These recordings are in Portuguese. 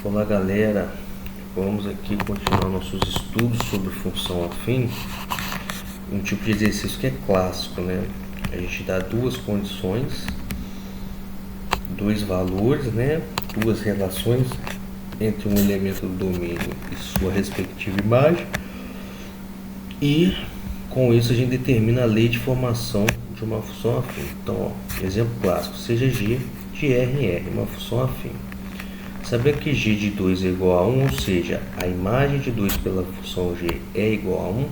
Olá galera, vamos aqui continuar nossos estudos sobre função afim. Um tipo de exercício que é clássico, né? A gente dá duas condições, dois valores, né? Duas relações entre um elemento do domínio e sua respectiva imagem, e com isso a gente determina a lei de formação de uma função afim. Então, ó, exemplo clássico, seja g de R em R, uma função afim. Saber que g de 2 é igual a 1, ou seja, a imagem de 2 pela função g é igual a 1,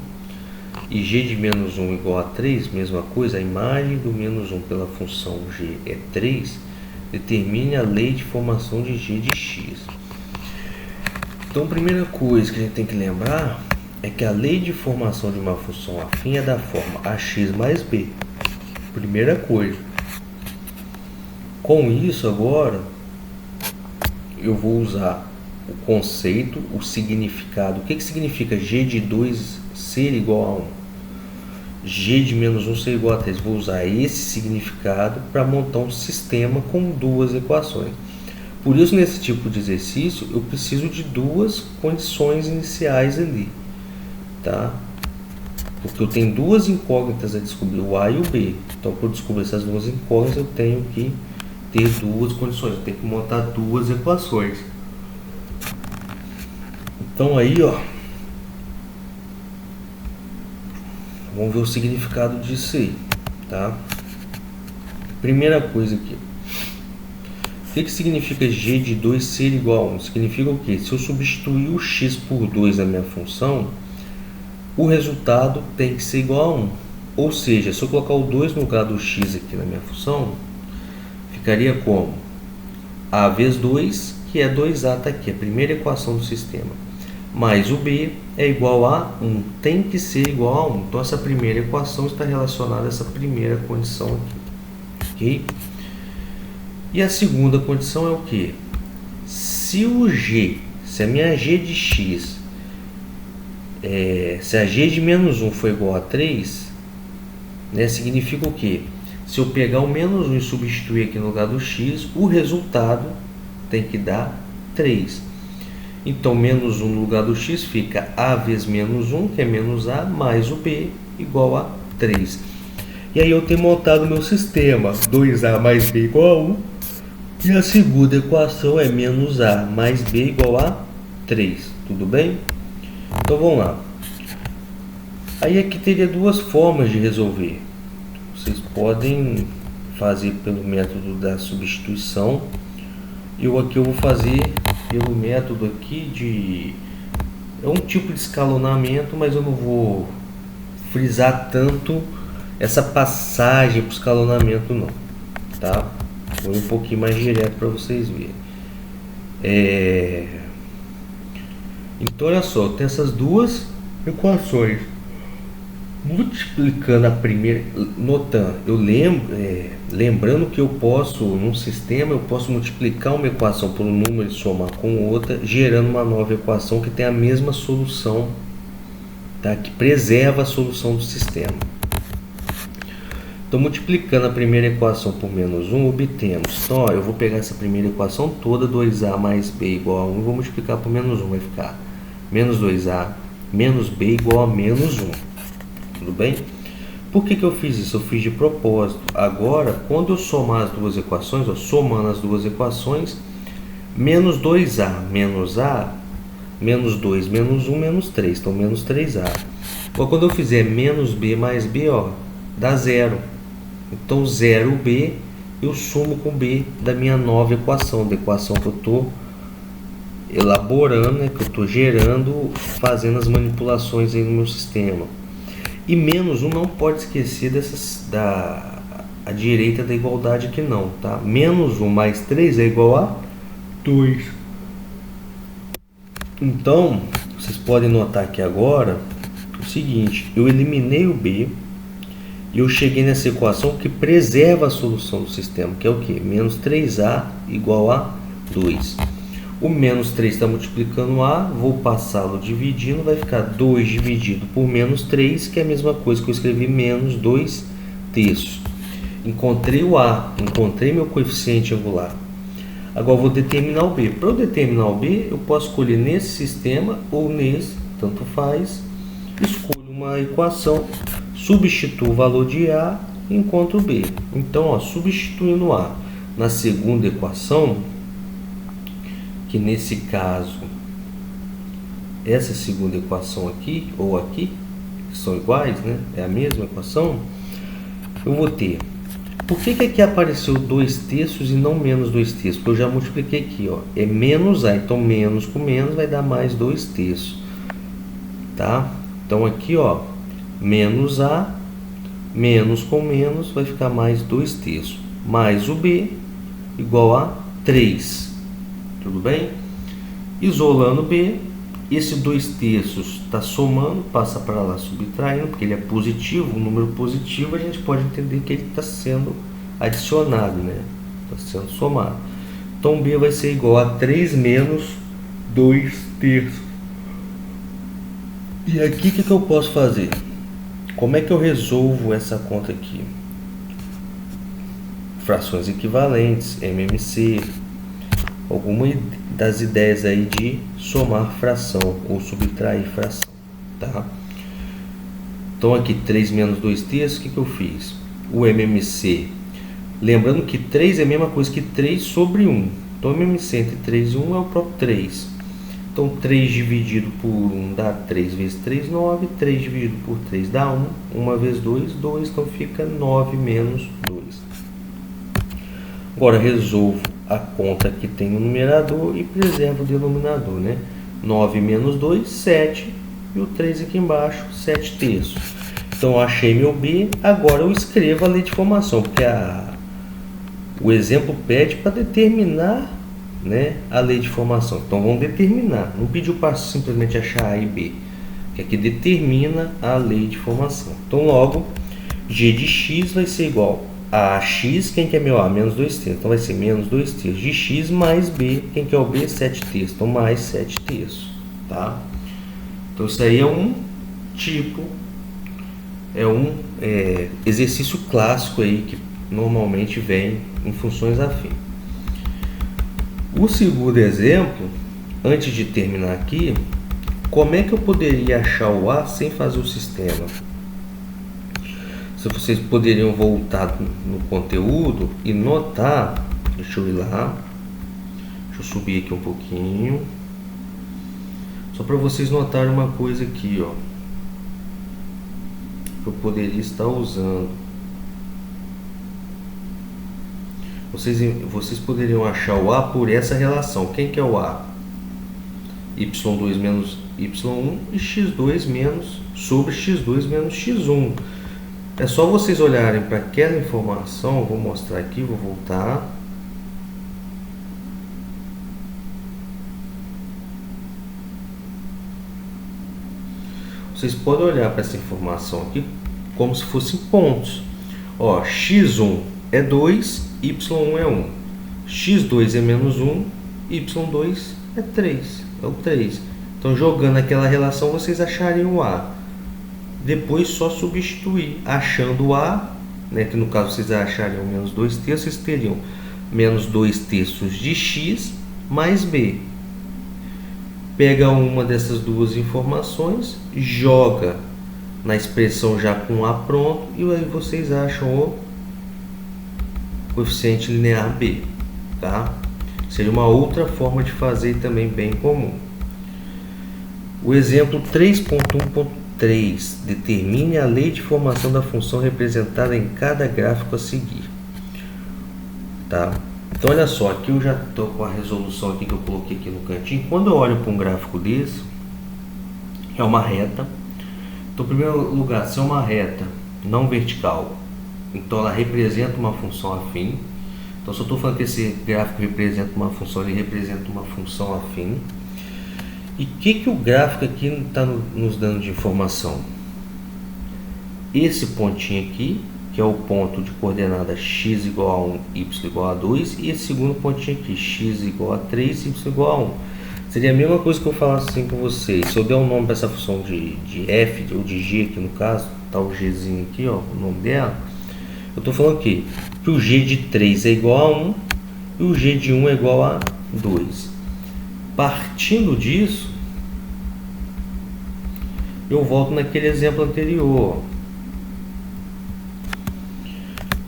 e g de menos 1 igual a 3, mesma coisa, a imagem do menos 1 pela função g é 3, determine a lei de formação de g de x. Então, a primeira coisa que a gente tem que lembrar é que a lei de formação de uma função afim é da forma ax mais b. Primeira coisa. Com isso, agora, eu vou usar o conceito, o significado. O que significa g de 2 ser igual a 1? G de menos 1 ser igual a 3. Vou usar esse significado para montar um sistema com duas equações. Por isso, nesse tipo de exercício, eu preciso de duas condições iniciais ali, tá? Porque eu tenho duas incógnitas a descobrir, o A e o B. Então, para eu descobrir essas duas incógnitas, eu tenho que ter duas condições, eu tenho que montar duas equações. Então aí, ó, vamos ver o significado disso aí, tá? Primeira coisa aqui, o que significa g de 2 ser igual a 1? Significa o quê? Se eu substituir o x por 2 na minha função, o resultado tem que ser igual a 1. Ou seja, se eu colocar o 2 no lugar do x aqui na minha função, ficaria como? A vezes 2, que é 2a, está aqui, a primeira equação do sistema. Mais o b é igual a 1, tem que ser igual a 1. Então, essa primeira equação está relacionada a essa primeira condição aqui. Ok? E a segunda condição é o que? Se a minha g de x, se a g de menos 1 for igual a 3, né, significa o que? Se eu pegar o menos 1 e substituir aqui no lugar do x, o resultado tem que dar 3. Então, menos 1 no lugar do x fica a vezes menos 1, que é menos a, mais o b, igual a 3. E aí eu tenho montado o meu sistema, 2a mais b igual a 1. E a segunda equação é menos a mais b igual a 3. Tudo bem? Então, vamos lá. Aí aqui teria duas formas de resolver. Vocês podem fazer pelo método da substituição. Eu vou fazer pelo método aqui de... É um tipo de escalonamento, mas eu não vou frisar tanto essa passagem para o escalonamento não, tá? Foi um pouquinho mais direto para vocês verem. Então, olha só, eu tenho essas duas equações. Multiplicando a primeira, notando, lembrando que eu posso, num sistema, eu posso multiplicar uma equação por um número e somar com outra, gerando uma nova equação que tem a mesma solução, tá? Que preserva a solução do sistema. Então, multiplicando a primeira equação por menos 1, obtemos. Então, ó, eu vou pegar essa primeira equação toda, 2a mais b igual a 1, e vou multiplicar por menos 1, vai ficar menos 2a menos b igual a menos 1. Tudo bem? Por que eu fiz isso? Eu fiz de propósito. Agora, quando eu somar as duas equações, ó, somando as duas equações, menos 2a menos a, menos 2 menos 1, menos 3. Então, menos 3a. Agora, quando eu fizer menos b mais b, ó, dá 0. Então, 0b eu sumo com b da minha nova equação, da equação que eu estou elaborando, né, que eu estou gerando, fazendo as manipulações aí no meu sistema. E menos 1 não pode esquecer a direita da igualdade aqui não, tá? Menos 1 mais 3 é igual a 2. Então, vocês podem notar aqui agora o seguinte, eu eliminei o b e eu cheguei nessa equação que preserva a solução do sistema, que é o que? Menos 3a igual a 2. O menos 3 está multiplicando a, vou passá-lo dividindo, vai ficar 2 dividido por menos 3, que é a mesma coisa que eu escrevi menos 2 terços. Encontrei o a, encontrei meu coeficiente angular. Agora eu vou determinar o B. Para eu determinar o B, eu posso escolher nesse sistema ou nesse, tanto faz. Escolho uma equação, substituo o valor de A e encontro B. Então, ó, substituindo A na segunda equação, que nesse caso, essa segunda equação aqui, ou aqui, que são iguais, né? É a mesma equação, eu vou ter. Por que aqui apareceu 2/3 e não menos 2/3? Porque eu já multipliquei aqui, ó. É menos A, então menos com menos vai dar mais 2/3. Tá? Então aqui, ó, menos A, menos com menos vai ficar mais 2/3. Mais o B, igual a 3. Tudo bem? Isolando B, esse 2/3 está somando, passa para lá subtraindo, porque ele é positivo, um número positivo a gente pode entender que ele está sendo adicionado, né? Está sendo somado. Então B vai ser igual a 3 menos 2/3. E aqui o que eu posso fazer? Como é que eu resolvo essa conta aqui? Frações equivalentes, MMC, alguma das ideias aí de somar fração ou subtrair fração, tá? Então aqui 3 menos 2/3, o que eu fiz? O MMC, lembrando que 3 é a mesma coisa que 3 sobre 1. Então o MMC entre 3 e 1 é o próprio 3. Então 3 dividido por 1 dá 3 vezes 3, 9. 3 dividido por 3 dá 1. 1 vezes 2, 2. Então fica 9 menos 2. Agora resolvo a conta que tem no numerador e preservo o denominador, né? 9 menos 2, 7. E o 3 aqui embaixo, 7/3. Então eu achei meu B. Agora eu escrevo a lei de formação, porque o exemplo pede para determinar, né, a lei de formação. Então vamos determinar. Não pediu para simplesmente achar A e B, que aqui determina a lei de formação. Então logo, G de x vai ser igual a x, quem que é meu A? Menos 2/3. Então vai ser menos 2/3 de x mais B, quem que é o B? 7/3. Então mais 7/3. Tá? Então isso aí é um tipo, é um exercício clássico aí que normalmente vem em funções afins. O segundo exemplo, antes de terminar aqui, como é que eu poderia achar o A sem fazer o sistema? Se vocês poderiam voltar no conteúdo e notar, deixa eu ir lá, deixa eu subir aqui um pouquinho, só para vocês notarem uma coisa aqui, ó, que eu poderia estar usando. Vocês poderiam achar o A por essa relação. Quem que é o A? y2 menos y1 e x2 menos sobre x2 menos x1. É só vocês olharem para aquela informação. Eu vou mostrar aqui, vou voltar. Vocês podem olhar para essa informação aqui como se fossem pontos. Ó, x1 é 2, y1 é 1. x2 é menos 1, y2 é 3. É o 3. Então, jogando aquela relação, vocês achariam o A. Depois, só substituir. Achando o A, né, que no caso vocês achariam menos 2/3, vocês teriam menos 2/3 de x mais B. Pega uma dessas duas informações, joga na expressão já com A pronto, e aí vocês acham o coeficiente linear B, tá? Seria uma outra forma de fazer também bem comum. O exemplo 3.1.3, determine a lei de formação da função representada em cada gráfico a seguir, tá? Então olha só, aqui eu já estou com a resolução aqui que eu coloquei aqui no cantinho. Quando eu olho para um gráfico desse, é uma reta. Então, em primeiro lugar, se é uma reta não vertical, então ela representa uma função afim. Então, se eu estou falando que esse gráfico representa uma função, ele representa uma função afim. E o que o gráfico aqui está nos dando de informação? Esse pontinho aqui, que é o ponto de coordenada x igual a 1, y igual a 2, e esse segundo pontinho aqui, x igual a 3, y igual a 1. Seria a mesma coisa que eu falasse assim com vocês. Se eu der um nome para essa função de f ou de g aqui no caso, tá o gzinho aqui, ó, o nome dela. Eu estou falando aqui que o g de 3 é igual a 1 e o g de 1 é igual a 2. Partindo disso, eu volto naquele exemplo anterior.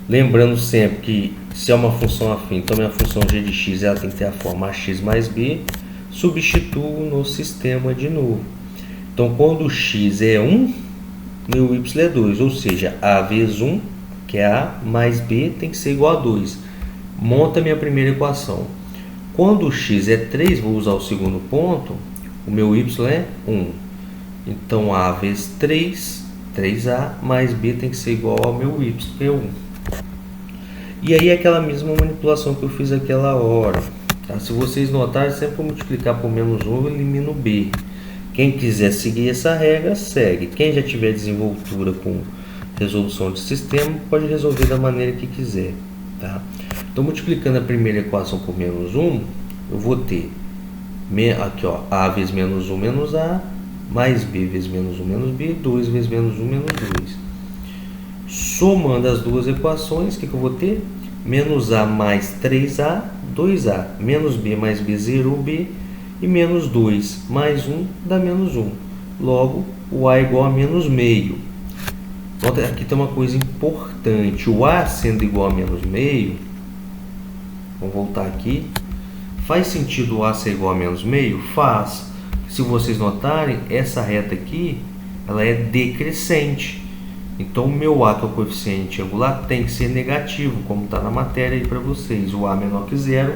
Lembrando sempre que se é uma função afim, então minha função g de x ela tem que ter a forma ax mais b, substituo no sistema de novo. Então quando x é 1, meu y é 2, ou seja, a vezes 1, que é a, mais b tem que ser igual a 2. Monta minha primeira equação. Quando x é 3, vou usar o segundo ponto, o meu y é 1. Então a vezes 3, 3a, mais b tem que ser igual ao meu y, que é 1. E aí aquela mesma manipulação que eu fiz aquela hora. Tá? Se vocês notarem, sempre que eu multiplicar por menos 1, eu elimino b. Quem quiser seguir essa regra, segue. Quem já tiver desenvoltura com resolução de sistema, pode resolver da maneira que quiser. Tá? Então, multiplicando a primeira equação por menos 1, eu vou ter aqui, ó, a vezes menos 1 menos a, mais b vezes menos 1 menos b, 2 vezes menos 1 menos 2. Somando as duas equações, o que eu vou ter? Menos a mais 3a, 2a. Menos b mais b, zerou b. E menos 2 mais 1 dá menos 1. Logo, o a é igual a menos meio. Nota, aqui tem uma coisa importante. O a sendo igual a menos meio, vamos voltar aqui. Faz sentido o a ser igual a menos meio? Faz. Se vocês notarem, essa reta aqui, ela é decrescente. Então, o meu a, que é o coeficiente angular, tem que ser negativo, como está na matéria aí para vocês. O a menor que zero,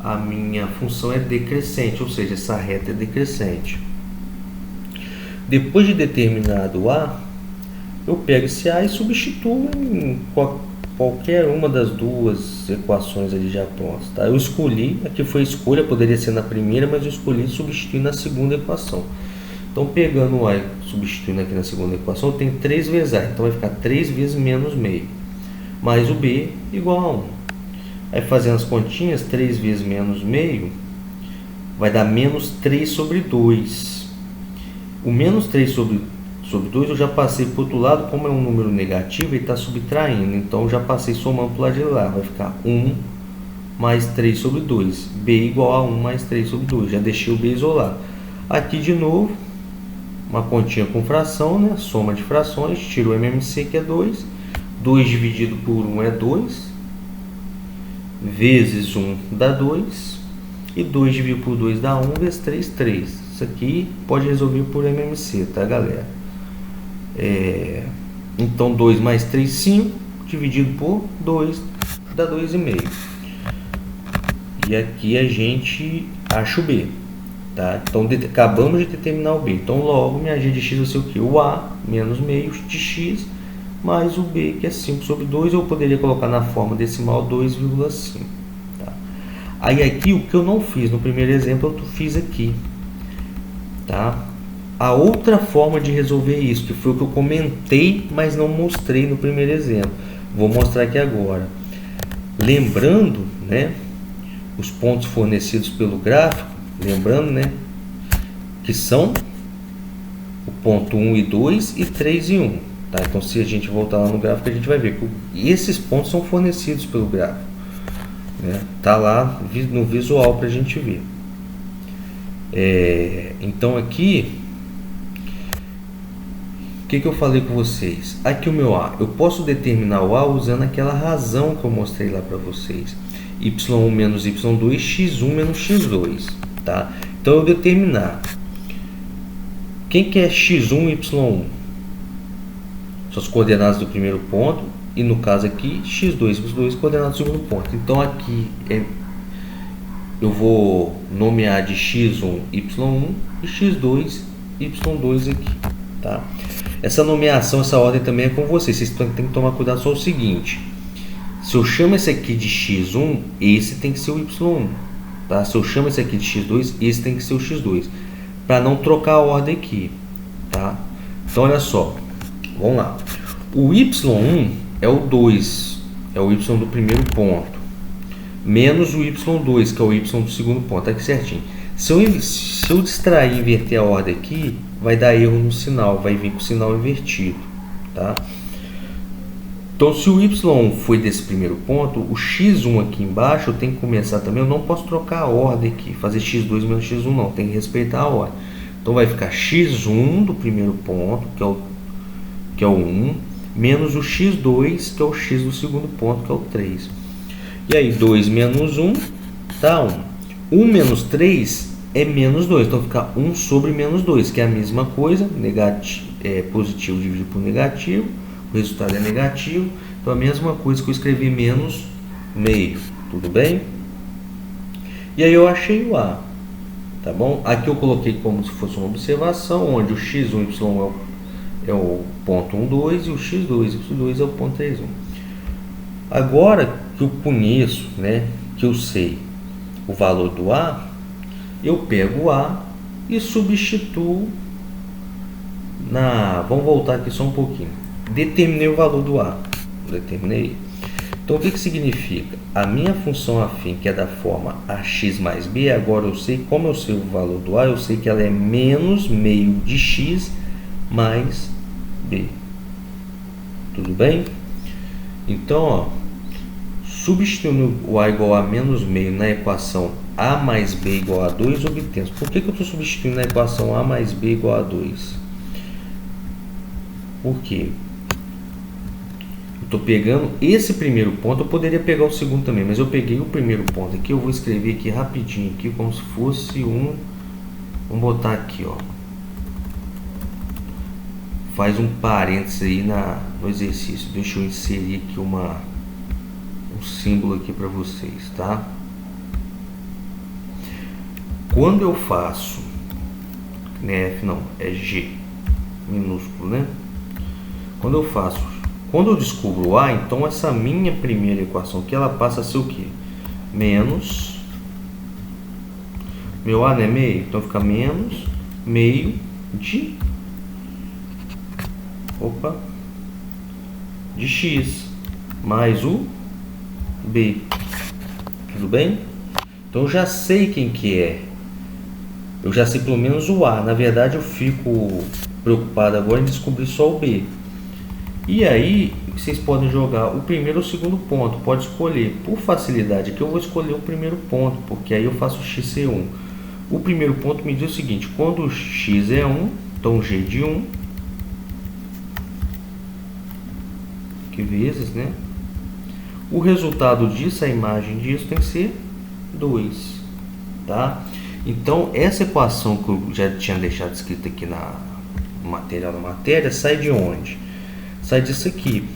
a minha função é decrescente, ou seja, essa reta é decrescente. Depois de determinado o a, eu pego esse a e substituo em qualquer uma das duas equações ali já prontas. Tá? Eu escolhi, aqui foi escolha, poderia ser na primeira, mas eu escolhi substituir na segunda equação. Então, pegando o a e substituindo aqui na segunda equação, eu tenho 3 vezes a. Então, vai ficar 3 vezes menos meio. Mais o b igual a 1. Aí, fazendo as continhas, 3 vezes menos meio vai dar menos 3 sobre 2. O menos 3 sobre 2 eu já passei para o outro lado. Como é um número negativo, ele está subtraindo. Então, eu já passei somando para o lado de lá. Vai ficar 1 mais 3 sobre 2. b igual a 1 mais 3 sobre 2. Já deixei o b isolado. Aqui, de novo, uma continha com fração, né? Soma de frações, tiro o MMC, que é 2. 2 dividido por 1 é 2. Vezes 1 dá 2. E 2 dividido por 2 dá 1, vezes 3, 3. Isso aqui pode resolver por MMC, tá, galera? Então, 2 mais 3, 5. Dividido por 2 dá 2,5. E aqui a gente acha o b. Tá? Então, acabamos de determinar o b. Então, logo, minha g de x vai ser o quê? O a menos meio de x mais o b, que é 5 sobre 2. Eu poderia colocar na forma decimal 2,5. Tá? Aí, aqui, o que eu não fiz no primeiro exemplo, eu fiz aqui. Tá? A outra forma de resolver isso, que foi o que eu comentei, mas não mostrei no primeiro exemplo. Vou mostrar aqui agora. Lembrando, né, os pontos fornecidos pelo gráfico, lembrando, né, que são o ponto 1 e 2 e 3 e 1. Tá? Então, se a gente voltar lá no gráfico, a gente vai ver que esses pontos são fornecidos pelo gráfico. Né? Tá lá no visual para a gente ver. Então, aqui, o que eu falei com vocês? Aqui o meu a, eu posso determinar o a usando aquela razão que eu mostrei lá para vocês. y1 menos y2, x1 menos x2. Tá? Então, eu determinar quem que é x1 e y1? São as coordenadas do primeiro ponto. E no caso aqui, x2 e y2 coordenadas do segundo ponto. Então, aqui eu vou nomear de x1 y1 e x2 y2 aqui. Tá? Essa nomeação, essa ordem também é com vocês. Vocês têm que tomar cuidado só o seguinte. Se eu chamo esse aqui de x1, esse tem que ser o y1. Tá? Se eu chamo esse aqui de x2, esse tem que ser o x2. Para não trocar a ordem aqui. Tá? Então, olha só. Vamos lá. O y1 é o 2. É o y do primeiro ponto. Menos o y2, que é o y do segundo ponto. Tá aqui certinho. Se eu distrair e inverter a ordem aqui, vai dar erro no sinal. Vai vir com o sinal invertido. Tá? Então, se o y foi desse primeiro ponto, o x1 aqui embaixo eu tenho que começar também. Eu não posso trocar a ordem aqui, fazer x2 menos x1 não, tem que respeitar a ordem. Então vai ficar x1 do primeiro ponto, que é o 1, menos o x2, que é o x do segundo ponto, que é o 3. E aí 2 menos 1 dá 1. 1 menos 3 é menos 2, então fica 1 sobre menos 2, que é a mesma coisa, positivo dividido por negativo. O resultado é negativo, então a mesma coisa que eu escrevi menos meio, tudo bem? E aí eu achei o A, tá bom? Aqui eu coloquei como se fosse uma observação, onde o x1, y é o ponto 1, 2 e o x2, y2 é o ponto 3, 1. Agora que eu conheço, né, que eu sei o valor do A, eu pego o A e substituo vamos voltar aqui só um pouquinho. Determinei o valor do A. Determinei. Então, o que significa? A minha função afim, que é da forma ax mais b, agora eu sei, como eu sei o valor do A, eu sei que ela é menos meio de x mais b. Tudo bem? Então, ó, substituindo o A igual a menos meio na equação A mais B igual a 2, obtemos. Por que eu estou substituindo na equação A mais B igual a 2? Por quê? Estou pegando esse primeiro ponto, eu poderia pegar o segundo também, mas eu peguei o primeiro ponto aqui, eu vou escrever aqui rapidinho, aqui, como se fosse vamos botar aqui, ó, faz um parênteses aí no exercício, deixa eu inserir aqui um símbolo aqui para vocês, tá? Quando eu faço, não é F não, é G, minúsculo, né? Quando eu descubro o A, então essa minha primeira equação aqui, ela passa a ser o quê? Menos, meu A não é meio, então fica menos meio de x mais o B. Tudo bem? Então eu já sei quem que é. Eu já sei pelo menos o A. Na verdade eu fico preocupado agora em descobrir só o B. E aí, vocês podem jogar o primeiro ou o segundo ponto, pode escolher. Por facilidade aqui eu vou escolher o primeiro ponto, porque aí eu faço x ser 1. O primeiro ponto me diz o seguinte, quando x é 1, então g de 1, que vezes, né? O resultado disso, a imagem disso tem que ser 2, tá? Então, essa equação que eu já tinha deixado escrita aqui no material da matéria, sai de onde? Sai disso aqui,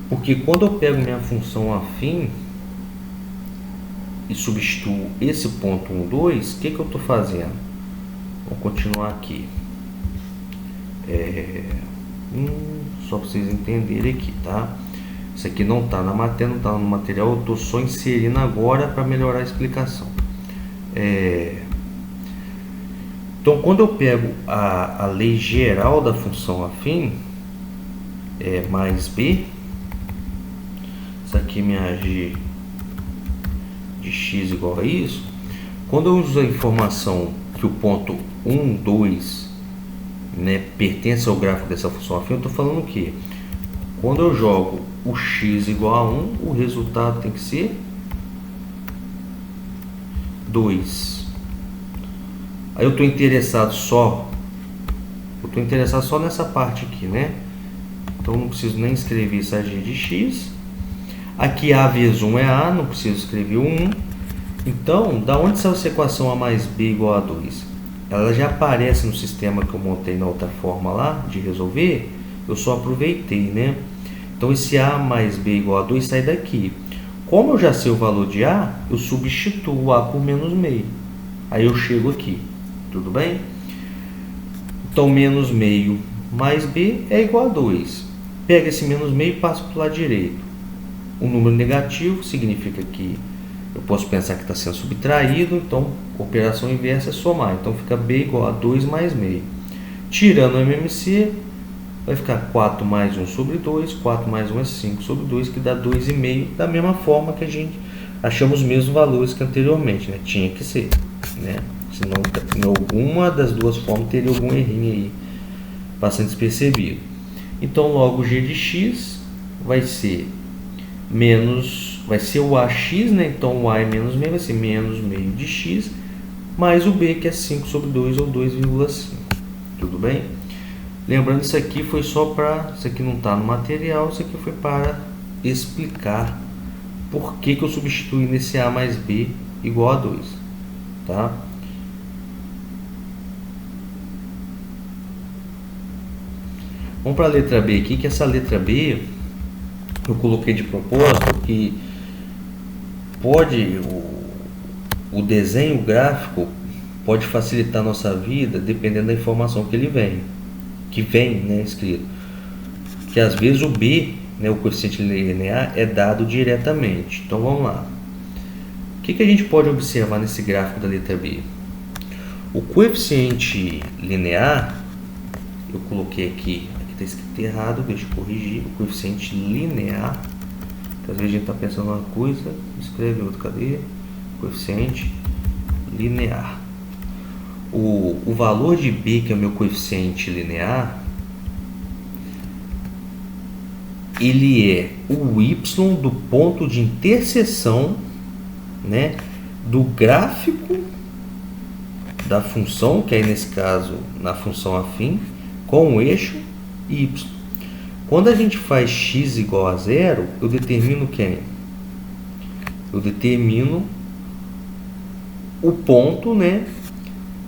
porque quando eu pego minha função afim e substituo esse ponto 1, 2, o que eu estou fazendo? Vou continuar aqui, só para vocês entenderem aqui, tá? Isso aqui não está na matéria, não está no material, eu estou só inserindo agora para melhorar a explicação. Então, quando eu pego a lei geral da função afim, mais b, isso aqui minha g de x igual a isso. Quando eu uso a informação que o ponto 1, 2, né, pertence ao gráfico dessa função afim, eu estou falando o que? Quando eu jogo o x igual a 1, o resultado tem que ser 2. Aí eu estou interessado só nessa parte aqui, né? Então não preciso nem escrever essa g de x. Aqui a vezes 1 é a, não preciso escrever o 1. Então, da onde saiu essa equação a mais b igual a 2? Ela já aparece no sistema que eu montei na outra forma lá, de resolver. Eu só aproveitei, né? Então esse a mais b igual a 2 sai daqui. Como eu já sei o valor de a, eu substituo o a por menos meio. Aí eu chego aqui, tudo bem? Então menos meio mais b é igual a 2. Pega esse menos meio e passa para o lado direito. O número negativo significa que eu posso pensar que está sendo subtraído, então operação inversa é somar. Então fica b igual a 2 mais meio. Tirando o MMC, vai ficar 4 mais 1 sobre 2, 4 mais 1 é 5 sobre 2, que dá 2,5, da mesma forma que a gente achamos os mesmos valores que anteriormente, né? Tinha que ser, né? Senão, em alguma das duas formas, teria algum errinho aí, passando despercebido. Então, logo g de x vai ser o AX, né? Então o A é menos meio, vai ser menos meio de X, mais o B, que é 5 sobre 2, ou 2,5. Tudo bem? Lembrando, isso aqui foi só para... Isso aqui não está no material, isso aqui foi para explicar por que eu substituí nesse A mais B igual a 2. Tá? Vamos para a letra B aqui, que essa letra B eu coloquei de propósito, que pode... O desenho gráfico pode facilitar a nossa vida dependendo da informação que vem, né, escrito. Que às vezes o B, né, o coeficiente linear, é dado diretamente. Então vamos lá. O que a gente pode observar nesse gráfico da letra B? O coeficiente linear, eu coloquei aqui está escrito errado, deixa eu corrigir. O coeficiente linear, que às vezes a gente está pensando uma coisa, escreve outra, cadê? Coeficiente linear. O valor de B, que é o meu coeficiente linear, ele é o y do ponto de interseção, né, do gráfico da função, que aí nesse caso na função afim, com o eixo y. Quando a gente faz x igual a zero, eu determino quem? Eu determino o ponto, né,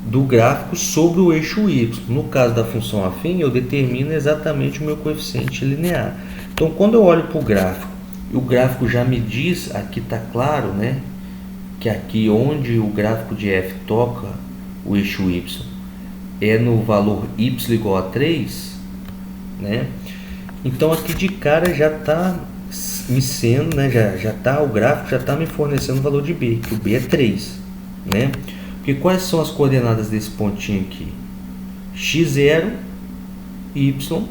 do gráfico sobre o eixo y. No caso da função afim, eu determino exatamente o meu coeficiente linear. Então, quando eu olho para o gráfico, e o gráfico já me diz, aqui está claro, né, que aqui onde o gráfico de f toca o eixo y é no valor y igual a 3, né? Então aqui de cara já está me sendo, né, o gráfico já está me fornecendo o valor de b, que o b é 3, né? Porque quais são as coordenadas desse pontinho aqui? x0, y,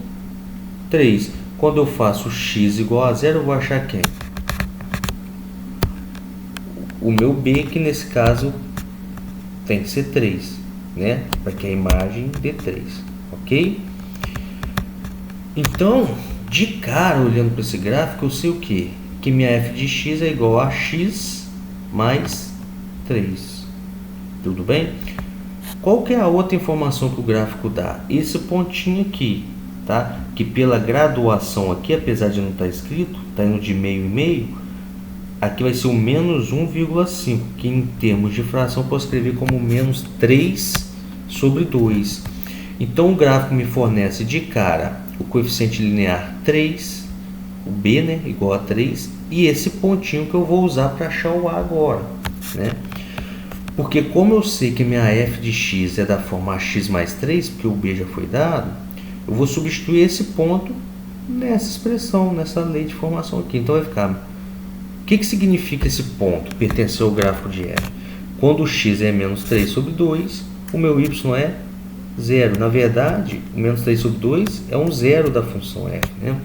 3. Quando eu faço x igual a 0, eu vou achar quem? O meu b, que nesse caso tem que ser 3, né? Para que a imagem dê 3, ok? Então, de cara, olhando para esse gráfico, eu sei o quê? Que minha f de x é igual a x mais 3. Tudo bem? Qual que é a outra informação que o gráfico dá? Esse pontinho aqui, tá? Que pela graduação aqui, apesar de não estar escrito, está indo de meio e meio, aqui vai ser o menos 1,5, que em termos de fração eu posso escrever como menos 3 sobre 2. Então o gráfico me fornece de cara o coeficiente linear 3, o b, né, igual a 3, e esse pontinho que eu vou usar para achar o a agora, né? Porque como eu sei que minha f de x é da forma ax mais 3, porque o b já foi dado, eu vou substituir esse ponto nessa expressão, nessa lei de formação aqui. Então vai ficar... O que significa esse ponto pertencer ao gráfico de f? Quando o x é menos 3 sobre 2, o meu y é 0. Na verdade, o menos 3 sobre 2 é um zero da função f, né?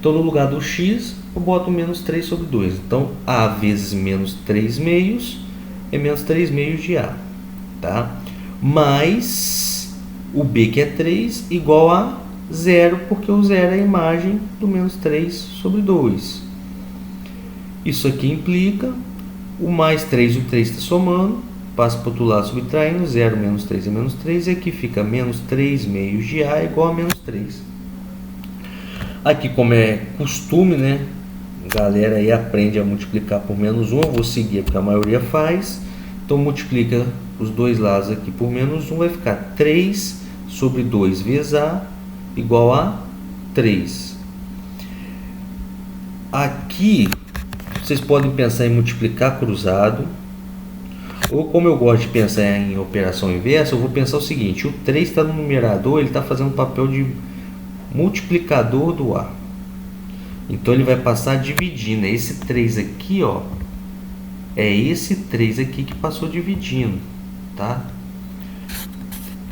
Então, no lugar do x, eu boto menos 3 sobre 2. Então, a vezes menos 3 meios é menos 3 meios de a, tá? Mais o b, que é 3, igual a 0, porque o 0 é a imagem do menos 3 sobre 2. Isso aqui implica o mais 3 e o 3 está somando, passa para o outro lado subtraindo, 0 menos 3 é menos 3, e aqui fica menos 3 meios de a igual a menos 3. Aqui, como é costume, né, a galera aí aprende a multiplicar por menos 1, eu vou seguir porque a maioria faz. Então multiplica os dois lados aqui por menos 1, vai ficar 3 sobre 2 vezes a igual a 3. Aqui vocês podem pensar em multiplicar cruzado, ou como eu gosto de pensar em operação inversa, eu vou pensar o seguinte: o 3 está no numerador, ele está fazendo o papel de multiplicador do a. Então ele vai passar dividindo. Esse 3 aqui, ó, é esse 3 aqui que passou dividindo, tá?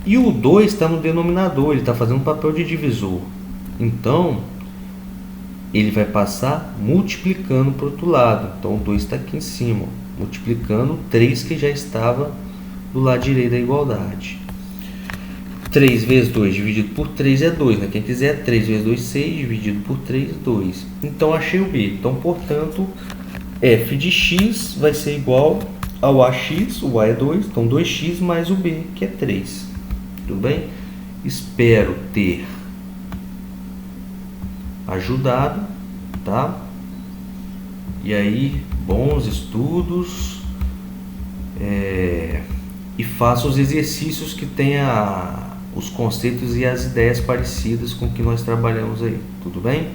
E o 2 está no denominador, ele está fazendo o papel de divisor. Então ele vai passar multiplicando para o outro lado. Então o 2 está aqui em cima, multiplicando o 3 que já estava do lado direito da igualdade. 3 vezes 2 dividido por 3 é 2, né? Quem quiser, 3 vezes 2, 6, dividido por 3, 2. Então, achei o B. Então, portanto, f de x vai ser igual ao ax, o a é 2, então 2x mais o b, que é 3. Tudo bem? Espero ter ajudado, tá? E aí, bons estudos, e faça os exercícios que tenha os conceitos e as ideias parecidas com o que nós trabalhamos aí, tudo bem?